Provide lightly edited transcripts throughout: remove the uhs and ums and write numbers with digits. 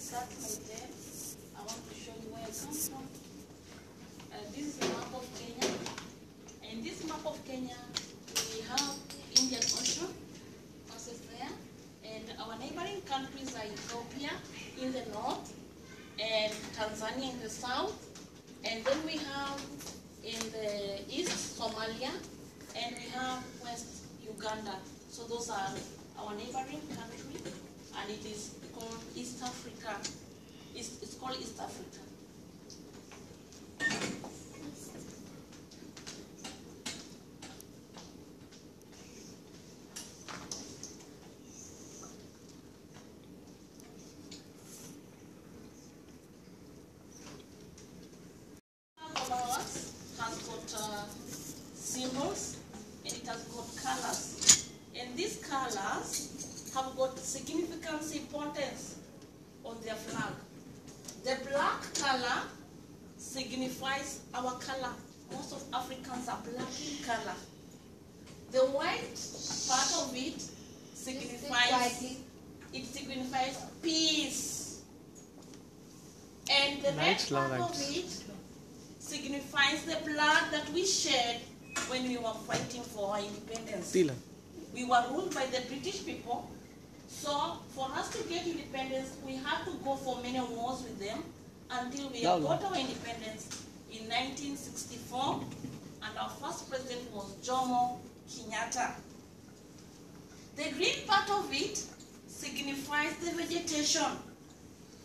start my day, I want to show you where I come from. This is a map of Kenya. In this map of Kenya, we have Indian Ocean, passes there, and our neighboring countries are Ethiopia in the north, and Tanzania in the south, and then we have in the east Somalia, and we have west Uganda. So those are our neighboring countries, and it is called East Africa. It's called East Africa. Has got symbols, and it has got colors, and these colors have got significant importance on their flag. The black color signifies our color. Most of Africans are black in color. The white part of it signifies peace, and the red part of it signifies the blood that we shed when we were fighting for our independence. We were ruled by the British people, so for us to get independence, we had to go for many wars with them until we got our independence in 1964, and our first president was Jomo Kenyatta. The green part of it signifies the vegetation.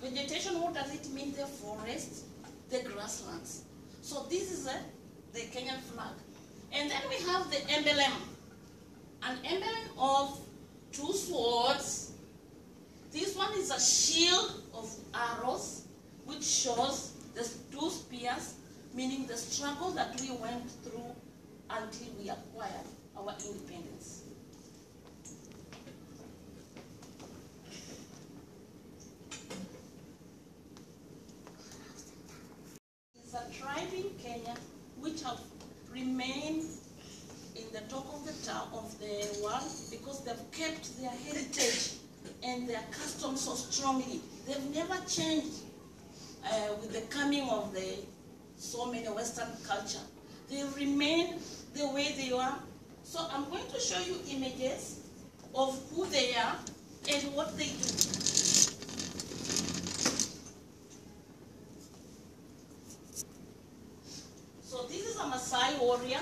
Vegetation, what does it mean? The forest, the grasslands. So this is the Kenyan flag. And then we have the emblem. An emblem of two swords. This one is a shield of arrows, which shows the two spears, meaning the struggle that we went through until we acquired our independence. It's a tribe in Kenya which have remained in the top of the town of the world because they've kept their heritage and their customs so strongly. They've never changed with the coming of so many Western culture. They remain the way they are. So I'm going to show you images of who they are and what they do. So this is a Maasai warrior.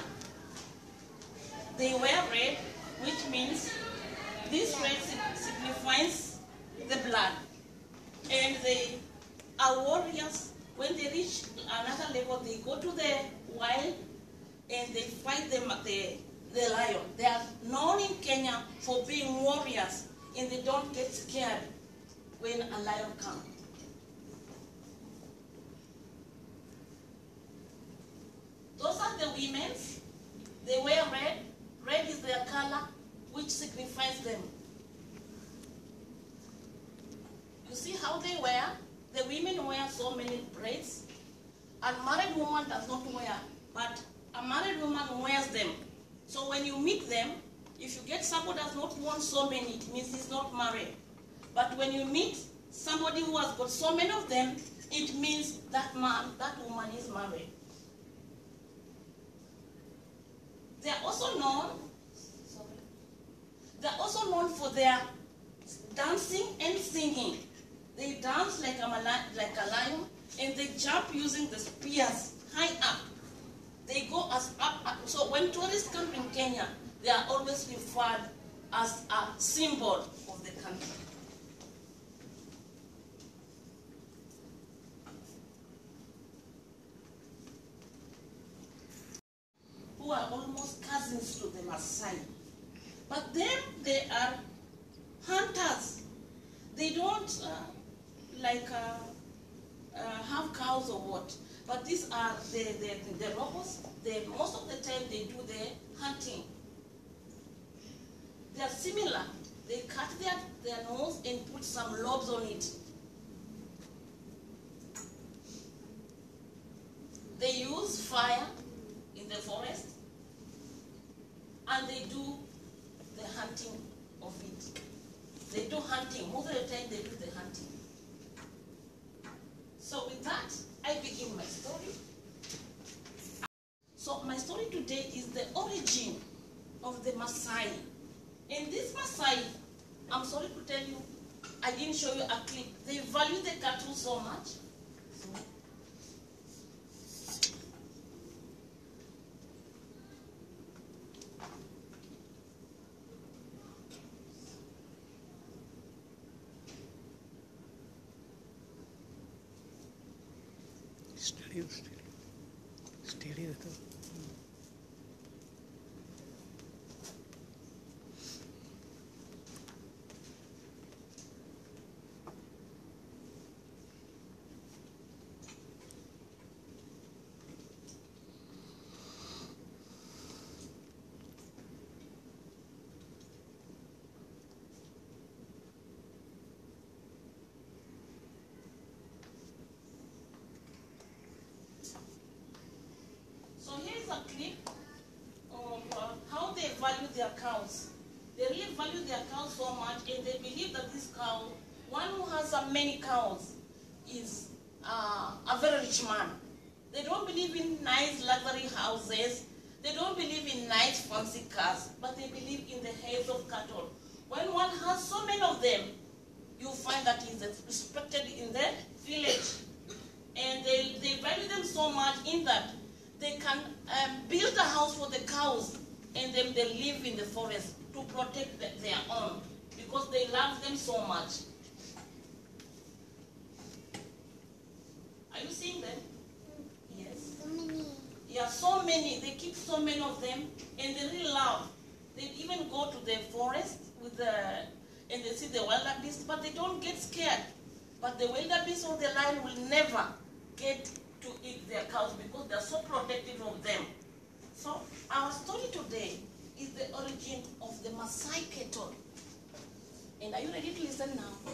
They wear red, which means this red signifies the blood. And they are warriors. When they reach another level, they go to the wild and they fight the lion. They are known in Kenya for being warriors, and they don't get scared when a lion comes. Those are the women. They wear red. Red is their color, which signifies them. You see how they wear? The women wear so many braids. A married woman does not wear, but a married woman wears them. So when you meet them, if you get somebody who does not want so many, it means he's not married. But when you meet somebody who has got so many of them, it means that man, that woman is married. They are also known for their dancing and singing. They dance like a lion, and they jump using the spears high up. They go as up. So when tourists come in Kenya, they are always referred as a symbol of the country. Who are almost cousins to the Maasai. But then they are hunters. They don't have cows or what. But these are the robbers. Most of the time they do the hunting. They are similar. They cut their nose and put some lobes on it. They use fire in the forest, and they do the hunting of it. They do hunting. Most of the time they do the hunting. today is the origin of the Maasai. And this Maasai, I'm sorry to tell you, I didn't show you a clip. They value the cattle so much. Steady रहता है. A clip of how they value their cows. They really value their cows so much, and they believe that this cow, one who has many cows, is a very rich man. They don't believe in nice luxury houses. They don't believe in nice fancy cars, but they believe in the heads of cattle. When one has so many of them, you find that he is respected in the village. And they value them so much in that they can build a house for the cows, and then they live in the forest to protect their own, because they love them so much. Are you seeing them? Yes. So many. Yeah, so many. They keep so many of them, and they really love. They even go to the forest with and they see the wildebeest, but they don't get scared. But the wildebeest or the lion will never get to eat their cows because they're so protective of them. So our story today is the origin of the Maasai cattle. And are you ready to listen now?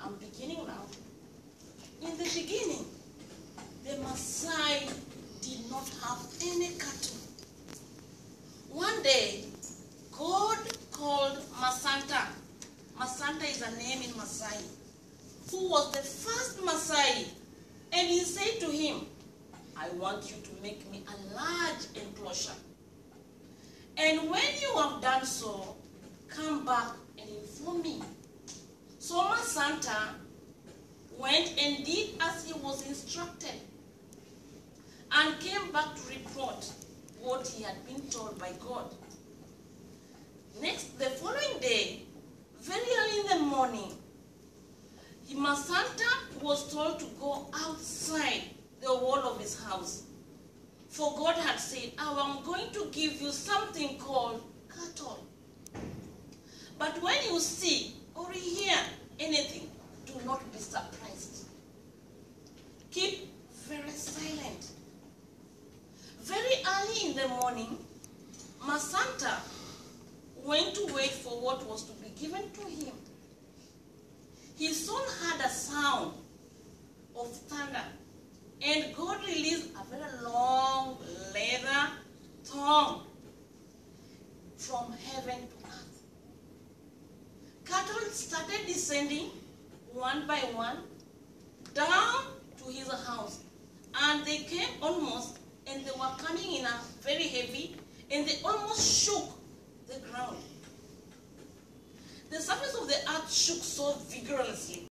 I'm beginning now. In the beginning, the Maasai did not have any cattle. One day, God called Masanta. Masanta is a name in Maasai, who was the first Maasai. And he said to him, I want you to make me a large enclosure. And when you have done so, come back and inform me. So Masanta went and did as he was instructed, and came back to report what he had been told by God. Next, the following day, very early in the morning, Masanta was told to go outside the wall of his house. For God had said, I am going to give you something called cattle. But when you see or hear anything, do not be surprised. Keep very silent. Very early in the morning, Masanta went to wait for what was to be given to him. He soon heard a sound of thunder, and God released a very long leather tongue from heaven to earth. Cattle started descending one by one down to his house, and they came almost, and they were coming in a very heavy, and they almost shook the ground. The surface of the earth shook so vigorously